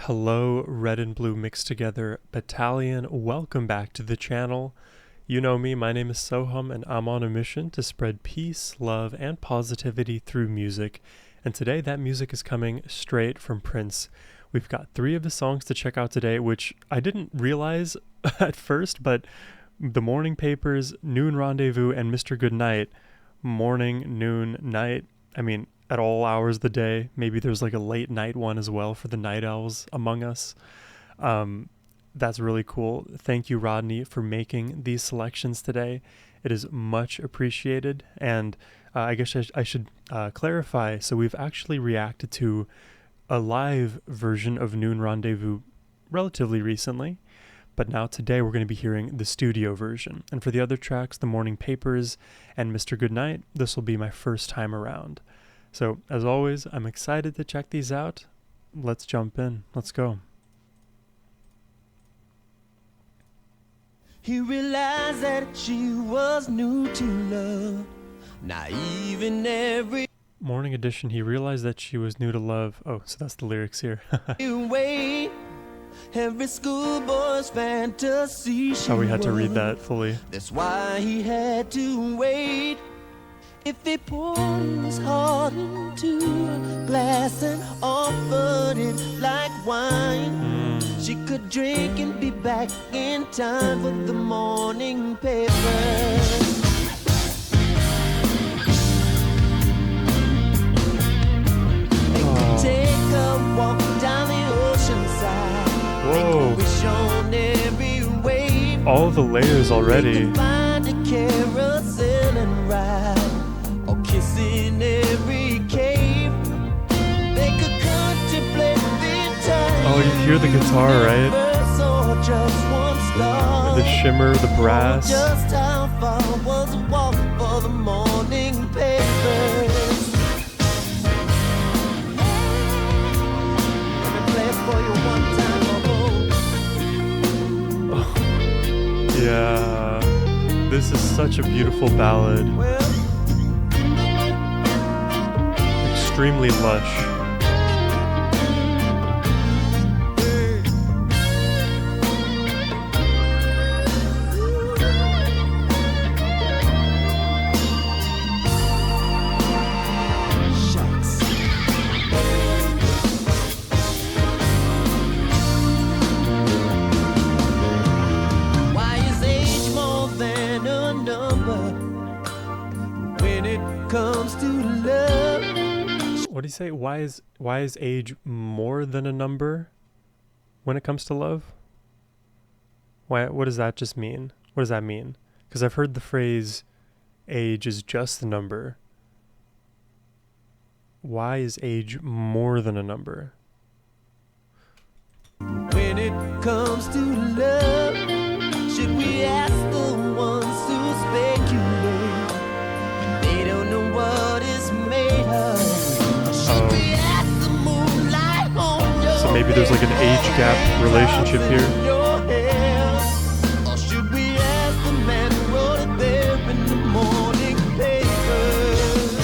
Hello, red and blue mixed together battalion. Welcome back to the channel. You know me, my name is Sohum, and I'm on a mission to spread peace, love, and positivity through music. And today that music is coming straight from Prince. We've got 3 of the songs to check out today, which I didn't realize at first, but The Morning Papers, Noon Rendezvous, and Mr. Goodnight. Morning, noon, night. At all hours of the day. Maybe there's like a late night one as well for the night owls among us. That's really cool. Thank you, Rodney, for making these selections today. It is much appreciated. And I guess I should clarify. So we've actually reacted to a live version of Noon Rendezvous relatively recently. But now today we're going to be hearing the studio version. And for the other tracks, The Morning Papers and Mr. Goodnight, this will be my first time around. So, as always, I'm excited to check these out. Let's jump in. Let's go. He realized that she was new to love, naive in every Morning edition, he realized that she was new to love. Oh, so that's the lyrics here. way. Every schoolboy's fantasy. Oh, we had to read that fully. That's why he had to wait. If he poured his heart into a glass and offered it like wine, she could drink and be back in time for the morning paper. They could take a walk down the ocean side. Whoa. Make a wish on every wave. All the layers already. They could find a carousel and ride. In every cave, they could contemplate the time. Oh, you hear the guitar, right? The shimmer, the brass. Just how far was a walk for the morning papers? Let me play it for you one time. Oh. Yeah, this is such a beautiful ballad. Extremely lush. Why is age more than a number when it comes to love? What do you say? Why is age more than a number when it comes to love? What does that just mean? What does that mean? Because I've heard the phrase age is just a number. Why is age more than a number? When it comes to love, should we ask the ones who speculate when they don't know what is made of? So maybe there's like an age gap relationship here. Or should we ask the man who wrote it there in the morning papers?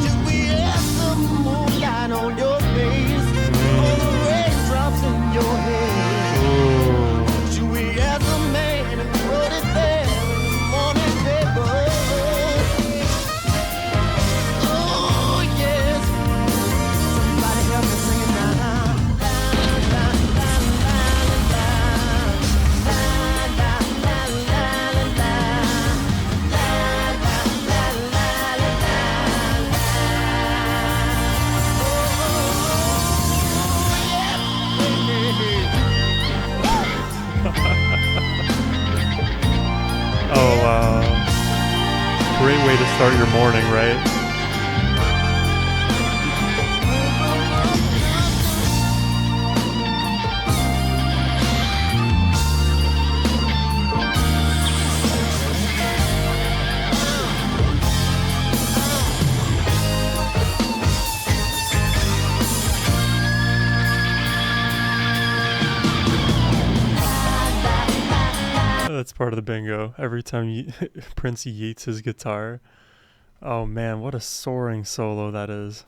Should we ask the moonlight on your face or the raindrops in your hair? Should we ask the man who wrote it there in the morning papers? Oh, wow. Great way to start your morning, right? That's part of the bingo. Every time Prince yeets his guitar. Oh man, what a soaring solo that is.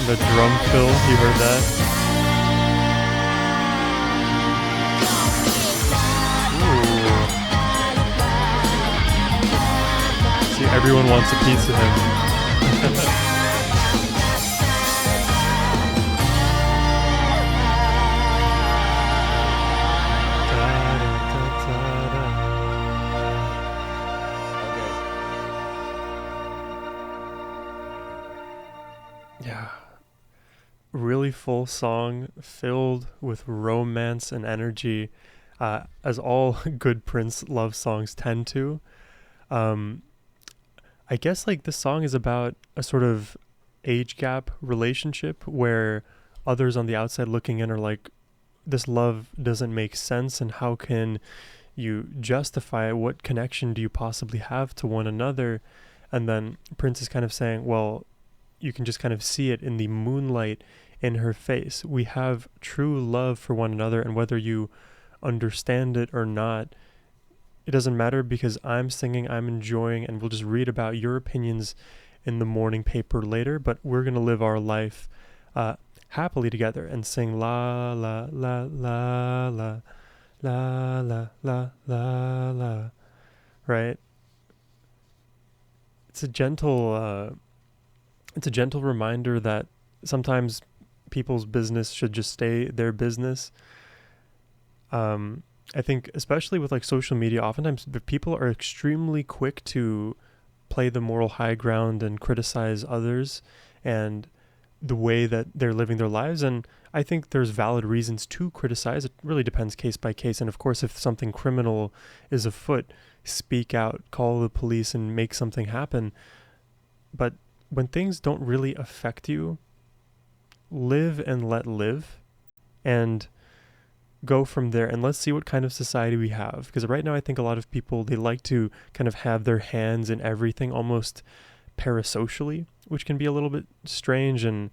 The drum fill, you heard that? Ooh. See, everyone wants a piece of him. Yeah. Really full song filled with romance and energy, as all good Prince love songs tend to. Um, I guess like this song is about a sort of age gap relationship where others on the outside looking in are like, this love doesn't make sense, and how can you justify it? What connection do you possibly have to one another? And then Prince is kind of saying, well, you can just kind of see it in the moonlight in her face. We have true love for one another, and whether you understand it or not, it doesn't matter, because I'm singing, I'm enjoying, and we'll just read about your opinions in the morning paper later, but we're going to live our life happily together and sing la la la la la la la la la la, right? It's a gentle reminder that sometimes people's business should just stay their business. I think especially with like social media, oftentimes the people are extremely quick to play the moral high ground and criticize others and the way that they're living their lives. And I think there's valid reasons to criticize. It really depends case by case. And of course, if something criminal is afoot, speak out, call the police and make something happen. But when things don't really affect you, live and let live, and go from there, and let's see what kind of society we have. Because right now I think a lot of people, they like to kind of have their hands in everything, almost parasocially, which can be a little bit strange and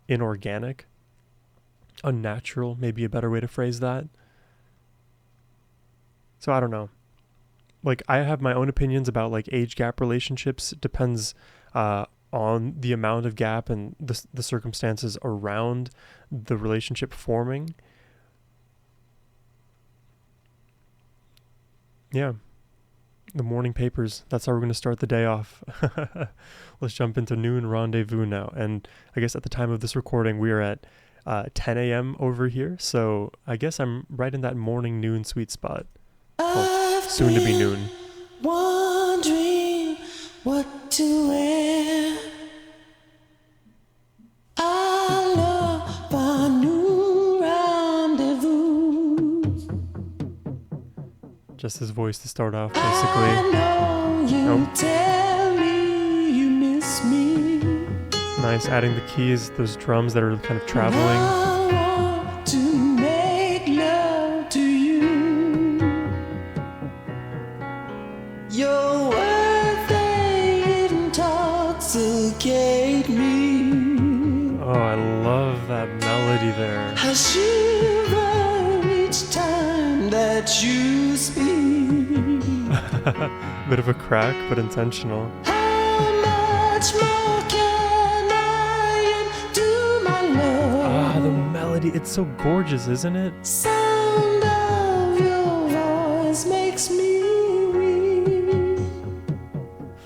inorganic. Unnatural, maybe a better way to phrase that. So I don't know. Like, I have my own opinions about like age gap relationships. It depends on the amount of gap and the circumstances around the relationship forming. Yeah. The morning papers. That's how we're going to start the day off. Let's jump into noon rendezvous now. And I guess at the time of this recording, we are at 10 a.m. over here. So I guess I'm right in that morning noon sweet spot. Well, soon to be noon. Wondering what to wear. I love our new rendezvous. Just his voice to start off, basically. I know you tell me you miss me. Nice, adding the keys, those drums that are kind of traveling. I want to make love to you. Your words, they intoxicate me. Oh, I love that melody there. I shiver each time that you speak. Bit of a crack, but intentional. How much more can I do my love? Ah, the melody, it's so gorgeous, isn't it? Sound of your voice makes me weak.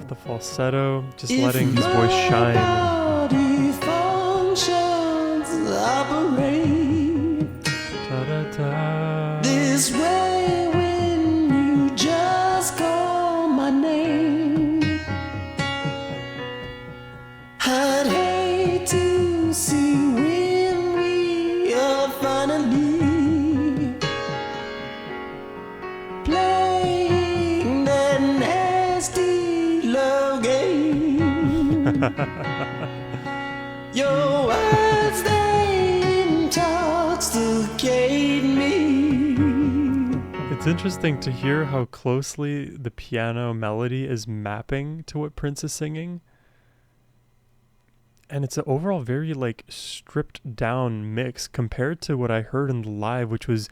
The falsetto, just letting his voice shine. Body functions operate Da-da-da. this way when you just call my name. I'd hate to see when we are finally playing that nasty love game. Your words, they intoxicate me. It's interesting to hear how closely the piano melody is mapping to what Prince is singing. And it's an overall very like stripped down mix compared to what I heard in the live, which was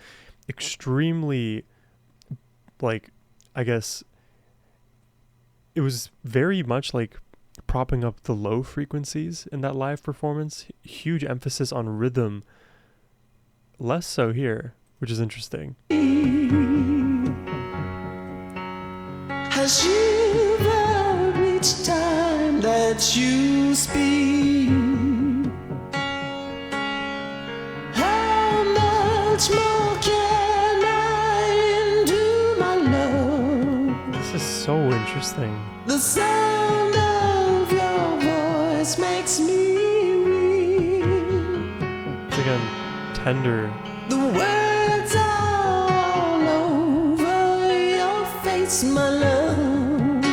extremely like, I guess it was very much like propping up the low frequencies in that live performance. Huge emphasis on rhythm, less so here, which is interesting. Has you vowed each time that you speak? How much more can I endure, my love? This is so interesting. The sound of your voice makes me weak. It's again tender. The words are all over your face, my love.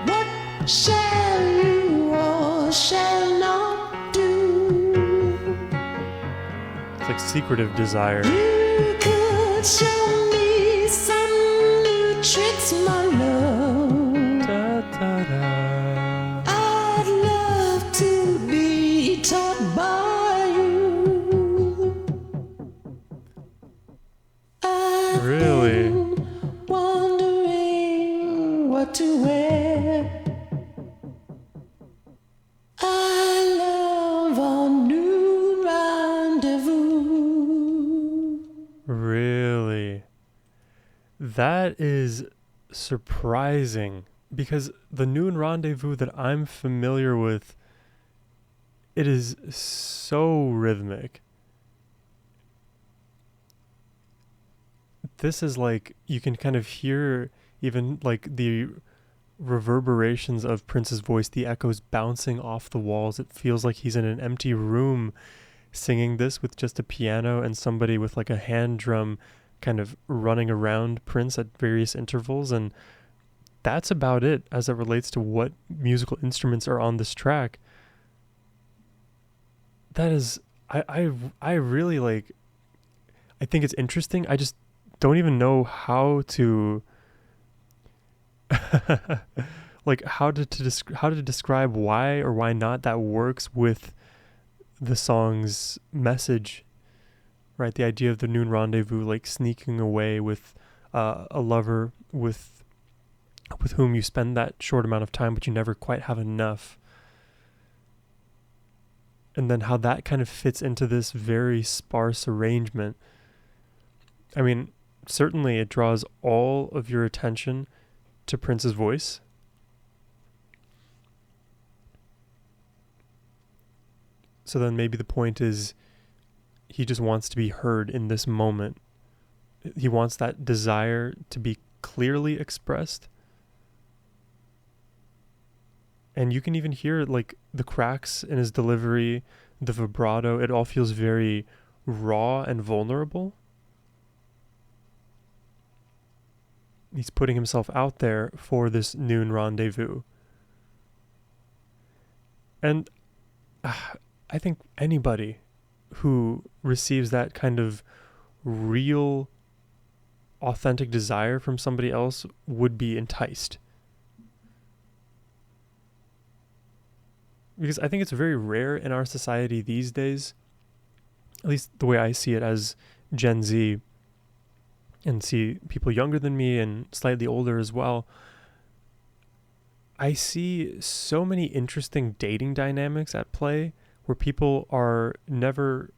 What shall you or shall not do? It's like secretive desire. You could show me some new tricks, my love. Da, da, da. I'd love to be taught by you. I've Really? been wondering what to wear. I love our new rendezvous. Really? That is surprising because the Noon Rendezvous that I'm familiar with, it is so rhythmic. This is like, you can kind of hear even like the reverberations of Prince's voice, the echoes bouncing off the walls. It feels like he's in an empty room singing this with just a piano and somebody with like a hand drum kind of running around Prince at various intervals. And that's about it as it relates to what musical instruments are on this track. That is, I really like, I think it's interesting. I just don't even know how to like how to describe why or why not that works with the song's message, right? The idea of the noon rendezvous, like sneaking away with a lover with whom you spend that short amount of time, but you never quite have enough. And then how that kind of fits into this very sparse arrangement. I mean, certainly it draws all of your attention to Prince's voice. So then maybe the point is he just wants to be heard in this moment. He wants that desire to be clearly expressed. And you can even hear like the cracks in his delivery, the vibrato. It all feels very raw and vulnerable. He's putting himself out there for this noon rendezvous. And I think anybody who receives that kind of real, authentic desire from somebody else would be enticed. Because I think it's very rare in our society these days, at least the way I see it as Gen Z, and see people younger than me and slightly older as well. I see so many interesting dating dynamics at play where people are never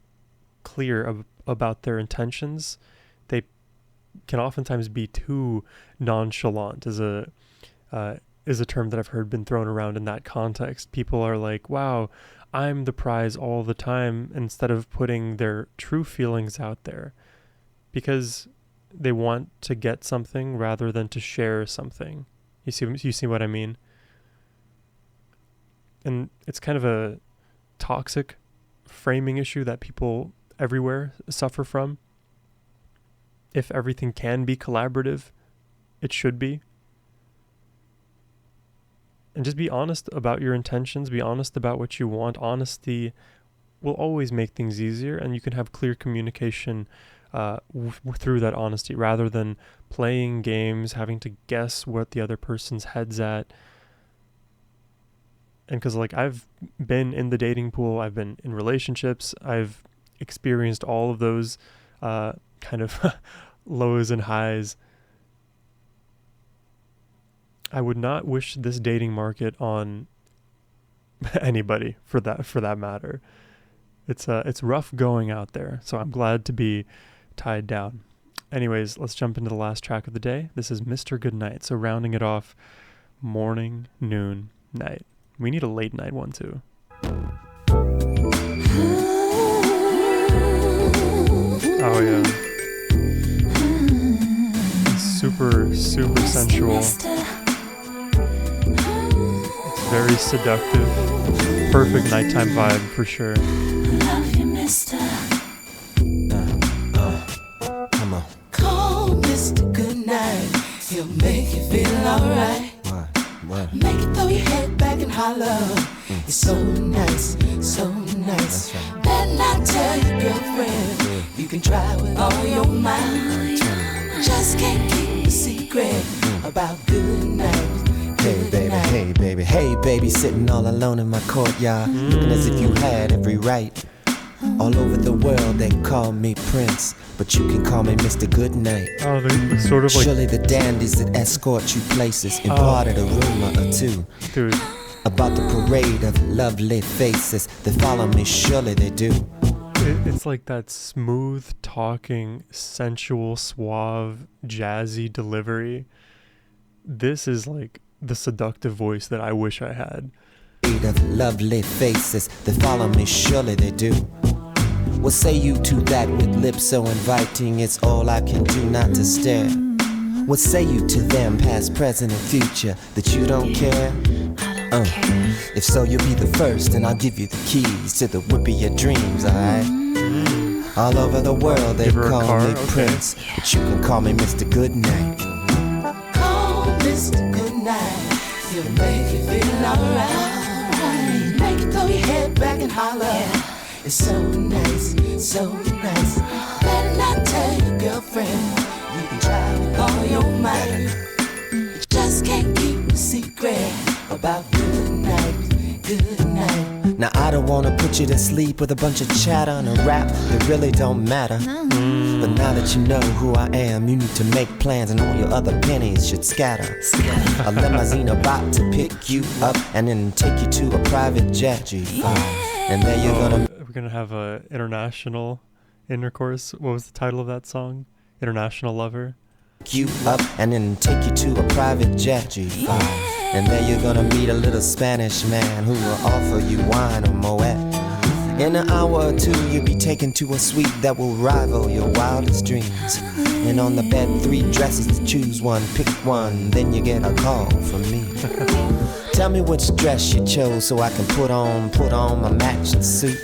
clear about their intentions. They can oftentimes be too nonchalant, is a term that I've heard been thrown around in that context. People are like, wow, I'm the prize all the time, instead of putting their true feelings out there, because they want to get something rather than to share something. You see what I mean? And it's kind of a toxic framing issue that people everywhere suffer from. If everything can be collaborative, it should be. And just be honest about your intentions, be honest about what you want. Honesty will always make things easier, and you can have clear communication through that honesty, rather than playing games, having to guess what the other person's head's at. And because like I've been in the dating pool, I've been in relationships, I've experienced all of those kind of lows and highs. I would not wish this dating market on anybody for that matter. It's rough going out there, so I'm glad to be tied down. Anyways, let's jump into the last track of the day. This is Mr. Goodnight. So rounding it off, morning, noon, night. We need a late night one too. Oh yeah. It's super sensual. It's very seductive. Perfect nighttime vibe for sure. Love you, mister. Come on. Call Mr. Goodnight. He'll make you feel alright. What? Make it throw your head back and holler. It's so nice, so nice. Right. Better not tell your girlfriend. You can try with all your might. Just can't keep a secret about good night. Hey baby, sitting all alone in my courtyard, looking as if you had every right. All over the world they call me Prince, but you can call me Mr. Goodnight. Oh, they're sort of like... Surely the dandies that escort you places imparted a rumor or two. Dude. About the parade of lovely faces that follow me, surely they do. It's like that smooth talking, sensual, suave, jazzy delivery. This is like the seductive voice that I wish I had. Of lovely faces that follow me, surely they do. What say you to that with lips so inviting? It's all I can do not to stare. What say you to them, past, present, and future, that you don't care? I don't care. If so, you'll be the first, and I'll give you the keys to the whip of your dreams, alright? All over the world they call me Prince, but you can call me Mr. Goodnight. Call Mr. Goodnight. He'll make you feel alright. Make it throw your head back and holler. Yeah. It's so nice, so nice. Better not tell your girlfriend. You can try with all your might. Just can't keep a secret about good night, good night. Now I don't wanna put you to sleep with a bunch of chatter and a rap that really don't matter. But now that you know who I am, you need to make plans and all your other pennies should scatter. A limousine about to pick you up and then take you to a private jet G5. And there you're we're gonna have a international intercourse. What was the title of that song? International Lover. You up and then take you to a private jet G5. And there you're gonna meet a little Spanish man who will offer you wine or Moet. In an hour or two you'll be taken to a suite that will rival your wildest dreams. And on the bed 3 dresses to choose one, pick one, then you get a call from me. Tell me which dress you chose so I can put on my matching suit.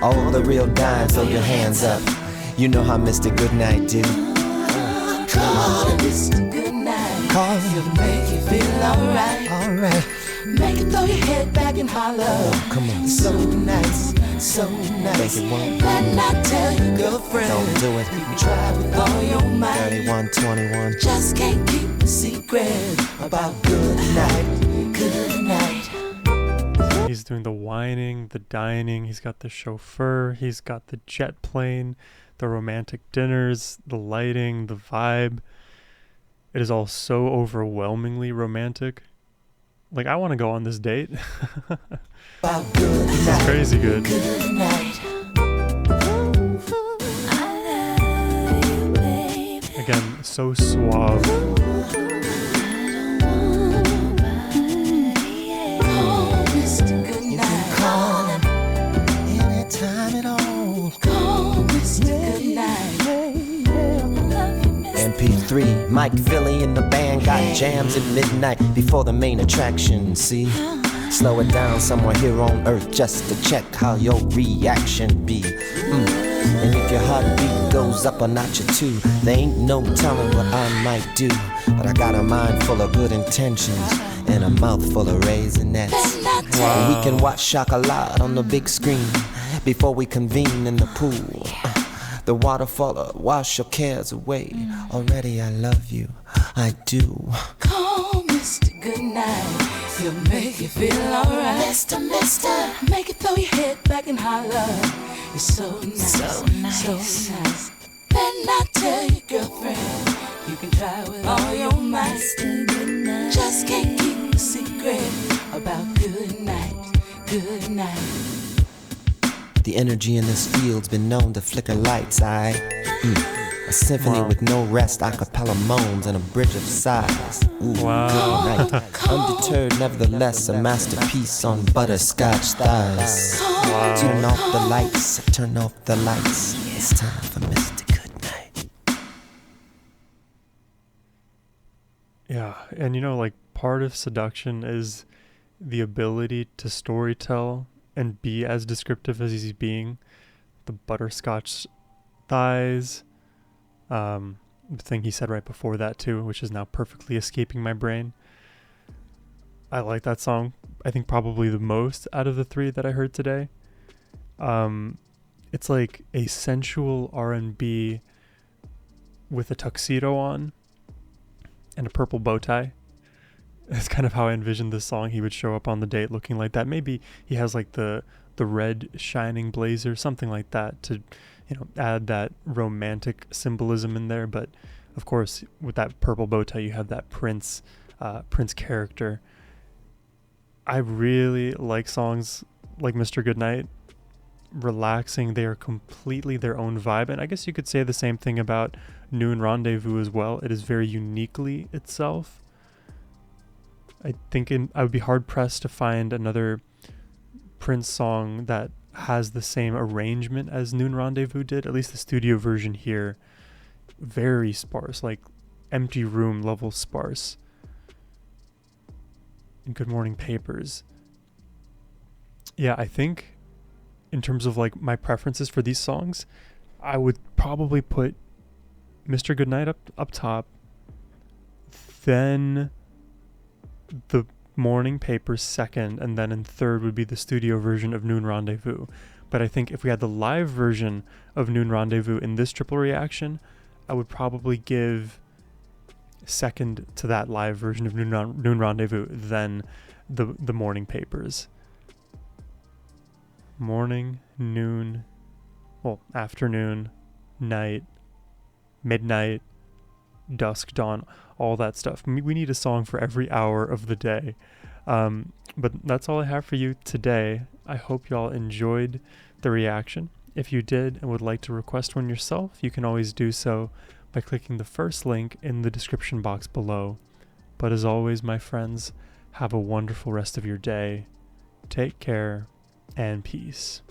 All the real dimes, throw your hands up. You know how Mr. Goodnight do. Call Mr. Goodnight. Call he'll make you feel alright. Alright. Make it throw your head back and holler. Oh, come on. So nice, so nice. Make it one. Better not tell your girlfriend. Don't do it. You can try with all your might. 31, 21. Just can't keep a secret about good night, good night. He's doing the whining, the dining. He's got the chauffeur. He's got the jet plane, the romantic dinners, the lighting, the vibe. It is all so overwhelmingly romantic. Like, I want to go on this date. This is crazy good. Again, so suave. MP3, Mike Philly and the band got jams at midnight before the main attraction, see? Slow it down somewhere here on earth just to check how your reaction be. And if your heartbeat goes up a notch or two, there ain't no telling what I might do. But I got a mind full of good intentions and a mouth full of raisinets. Wow. We can watch Chocolat on the big screen before we convene in the pool. the waterfall wash your cares away. Already I love you, I do. Call Mr. Goodnight, he'll make you feel alright. Mister, make it throw your head back and holler. It's so nice, so nice. Then I tell your girlfriend, you can try with all your might. Just can't keep a secret about good night. The energy in this field's been known to flicker lights, a symphony with no rest, a cappella moans and a bridge of sighs. Wow. Good night. Undeterred, nevertheless, a masterpiece on butterscotch thighs. Wow. Turn off the lights, turn off the lights. It's time for Mr. Goodnight. Yeah, and like part of seduction is the ability to storytell and be as descriptive as he's being. The butterscotch thighs, the thing he said right before that too, which is now perfectly escaping my brain. I like that song, I think probably the most out of the three that I heard today. It's like a sensual R&B with a tuxedo on and a purple bow tie. That's kind of how I envisioned this song. He would show up on the date looking like that. Maybe he has like the red shining blazer, something like that, to add that romantic symbolism in there. But of course, with that purple bow tie, you have that Prince character. I really like songs like Mr. Goodnight. Relaxing, they are completely their own vibe, and I guess you could say the same thing about Noon Rendezvous as well. It is very uniquely itself. I think I would be hard pressed to find another Prince song that has the same arrangement as Noon Rendezvous did. At least the studio version here, very sparse, like Empty Room level sparse. And Good Morning Papers. Yeah, I think in terms of like my preferences for these songs, I would probably put Mr. Goodnight up top, then the Morning Papers second, and then in third would be the studio version of Noon Rendezvous. But I think if we had the live version of Noon Rendezvous in this triple reaction, I would probably give second to that live version of Noon Rendezvous, then the Morning Papers. Morning, noon, afternoon, night, midnight, dusk, dawn, all that stuff. We need a song for every hour of the day. But that's all I have for you today. I hope y'all enjoyed the reaction. If you did and would like to request one yourself, you can always do so by clicking the first link in the description box below. But as always, my friends, have a wonderful rest of your day. Take care and peace.